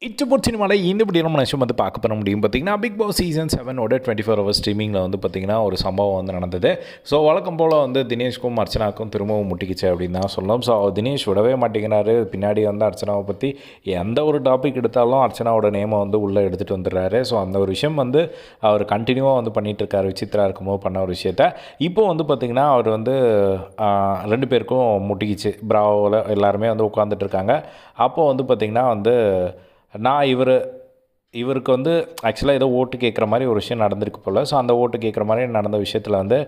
இச்சப்போட் சினிமாவில் இந்த இப்படி நம்ம நிமிஷம் வந்து பார்க்க பண்ண முடியும் பார்த்திங்கன்னா பிக் பாஸ் சீசன் 7ஓட 24 ஹவர்ஸ் ஸ்ட்ரீமிங்கில் வந்து பார்த்திங்கன்னா ஒரு சம்பவம் வந்து நடந்தது. ஸோ வழக்கம் போல் வந்து தினேஷ்க்கும் அர்ச்சனாவுக்கும் திரும்பவும் முட்டிக்கிச்சு அப்படின்னு தான் சொல்லலாம். ஸோ தினேஷ் விடவே மாட்டேங்கிறாரு. பின்னாடி வந்து அர்ச்சனாவை பற்றி எந்த ஒரு டாபிக் எடுத்தாலும் அர்ச்சனாவோட நேமை வந்து உள்ளே எடுத்துகிட்டு வந்துடுறாரு. ஸோ அந்த ஒரு விஷயம் வந்து அவர் கண்டினியூவாக வந்து பண்ணிகிட்ருக்காரு. விசித்ரா இருக்கும்போது பண்ண ஒரு விஷயத்த இப்போது வந்து பார்த்திங்கன்னா அவர் வந்து 2 பேருக்கும் முட்டிக்கிச்சு. பிராவோவில் எல்லாருமே வந்து உட்காந்துட்ருக்காங்க. அப்போது வந்து பார்த்திங்கன்னா வந்து நான் இவருக்கு வந்து ஆக்சுவலாக ஏதோ ஓட்டு கேட்குற மாதிரி ஒரு விஷயம் நடந்திருக்கு போல். ஸோ அந்த ஓட்டு கேட்குற மாதிரி நடந்த விஷயத்தில் வந்து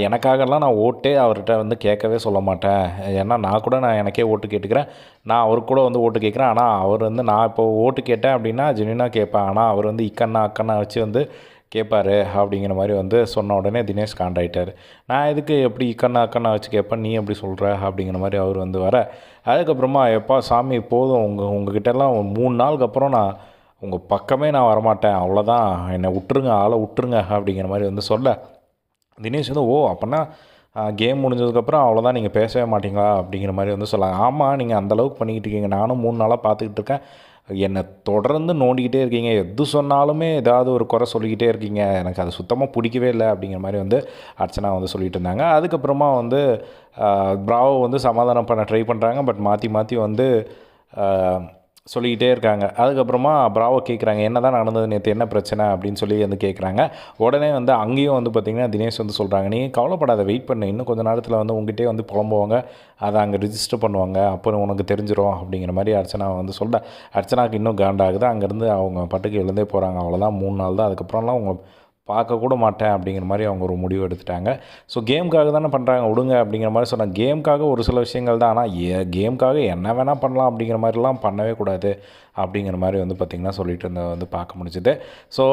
எனக்காகலாம் நான் ஓட்டே அவர்கிட்ட வந்து கேட்கவே சொல்ல மாட்டேன். ஏன்னா நான் எனக்கே ஓட்டு கேட்டுக்கிறேன். நான் அவருக்கு கூட வந்து ஓட்டு கேட்குறேன். ஆனால் அவர் வந்து நான் இப்போ ஓட்டு கேட்டேன் அப்படின்னா ஜென்யூனாக கேட்பேன். ஆனால் அவர் வந்து அக்கண்ணா வச்சு வந்து கேட்பார் அப்படிங்கிற மாதிரி வந்து சொன்ன உடனே தினேஷ் காண்டாயிட்டார். நான் எதுக்கு எப்படி அக்கண்ணா வச்சு கேட்பேன், நீ எப்படி சொல்கிற அப்படிங்கிற மாதிரி அவர் வந்து வர, அதுக்கப்புறமா எப்பா சாமி போதும், உங்ககிட்டலாம் 3 நாளுக்கு அப்புறம் நான் உங்கள் பக்கமே நான் வரமாட்டேன், அவ்வளோதான், என்னை விட்டுருங்க, ஆளை விட்டுருங்க அப்படிங்கிற மாதிரி வந்து சொல்ல, தினேஷ் வந்து அப்போனா கேம் முடிஞ்சதுக்கப்புறம் அவ்வளோதான், நீங்கள் பேசவே மாட்டீங்களா அப்படிங்கிற மாதிரி வந்து சொல்லாங்க. ஆமாம், நீங்கள் அந்தளவுக்கு பண்ணிக்கிட்டு இருக்கீங்க, நானும் 3 நாளாக பார்த்துக்கிட்டு இருக்கேன், என்னை தொடர்ந்து நோண்டிக்கிட்டே இருக்கீங்க, எது சொன்னாலுமே ஏதாவது ஒரு குறை சொல்லிக்கிட்டே இருக்கீங்க, எனக்கு அது சுத்தமாக பிடிக்கவே இல்லை அப்படிங்கிற மாதிரி வந்து அர்ச்சனா வந்து சொல்லிட்டு இருந்தாங்க. அதுக்கப்புறமா வந்து பிராவோ வந்து சமாதானம் பண்ண ட்ரை பண்ணுறாங்க. பட் மாற்றி வந்து சொல்லிக்கிட்டே இருக்காங்க. அதுக்கப்புறமா பிராவோ கேட்குறாங்க, என்ன தான் நடந்தது நேற்று, என்ன பிரச்சனை அப்படின்னு சொல்லி வந்து கேட்குறாங்க. உடனே வந்து அங்கேயும் வந்து பார்த்திங்கன்னா தினேஷ் வந்து சொல்கிறாங்க, நீ கவலைப்படாத, வெயிட் பண்ணு, இன்னும் கொஞ்சம் நேரத்தில் வந்து உங்ககிட்டே வந்து புலம்புவாங்க, அதை அங்கே ரிஜிஸ்டர் பண்ணுவாங்க, அப்புறம் உனக்கு தெரிஞ்சிடும் அப்படிங்கிற மாதிரி அர்ச்சனா வந்து சொல்ல, அர்ச்சனாவுக்கு இன்னும் காண்டாகுது. அங்கேருந்து அவங்க பட்டுக்கு எழுந்தே போகிறாங்க. அவ்வளோதான், 3 நாள் தான், அதுக்கப்புறம்லாம் அவங்க பார்க்கக்கூட மாட்டேன் அப்படிங்கிற மாதிரி அவங்க ஒரு முடிவு எடுத்துட்டாங்க. ஸோ கேமுக்காக தானே பண்ணுறாங்க, விடுங்க அப்படிங்கிற மாதிரி சொன்னாங்க. கேமுக்காக ஒரு சில விஷயங்கள் தான், ஆனால் கேமுக்காக என்ன வேணால் பண்ணலாம் அப்படிங்கிற மாதிரிலாம் பண்ணவே கூடாது அப்படிங்கிற மாதிரி வந்து பார்த்திங்கன்னா சொல்லிட்டு வந்து பார்க்க முடிஞ்சுது. ஸோ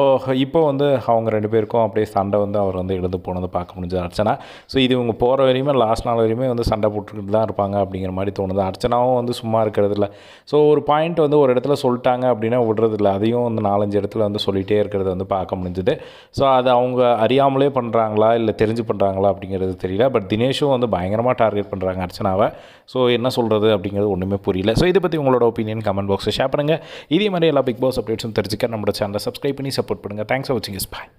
இப்போ வந்து அவங்க 2 பேருக்கும் அப்படியே சண்டை வந்து அவர் வந்து எழுந்து போனது பார்க்க முடிஞ்சது அர்ச்சனா. ஸோ இது இவங்க போகிற வரையுமே லாஸ்ட் நாள் வரையுமே வந்து சண்டை போட்டுக்கிட்டு தான் இருப்பாங்க அப்படிங்கிற மாதிரி தோணுது. அர்ச்சனாவும் வந்து சும்மா இருக்கிறது இல்லை. ஸோ ஒரு பாயிண்ட் வந்து ஒரு இடத்துல சொல்லிட்டாங்க அப்படின்னா விடுறதில்ல, அதையும் வந்து 4-5 இடத்துல வந்து சொல்லிகிட்டே இருக்கிறத வந்து பார்க்க முடிஞ்சுது. ஸோ அது அவங்க அறியாமலே பண்ணுறாங்களா இல்லை தெரிஞ்சு பண்ணுறாங்களா அப்படிங்கிறது தெரியல. பட் தினேஷும் வந்து பயங்கரமாக டார்கெட் பண்ணுறாங்க அர்ச்சனாவை. ஸோ என்ன சொல்கிறது அப்படிங்கிறது ஒன்றுமே புரியல. ஸோ இதை பற்றி உங்களோட ஒப்பீனியன் கமெண்ட் பாக்ஸில் ஷேர் பண்ணுங்கள். இதே மாதிரி எல்லா பிக் பாஸ் அப்டேட்ஸும் தெரிஞ்சுக்க நம்மளோட சேனலை சப்ஸ்கிரைப் பண்ணி சப்போர்ட் பண்ணுங்கள். தேங்க்ஸ் ஃபார் வாட்சிங். பாய்.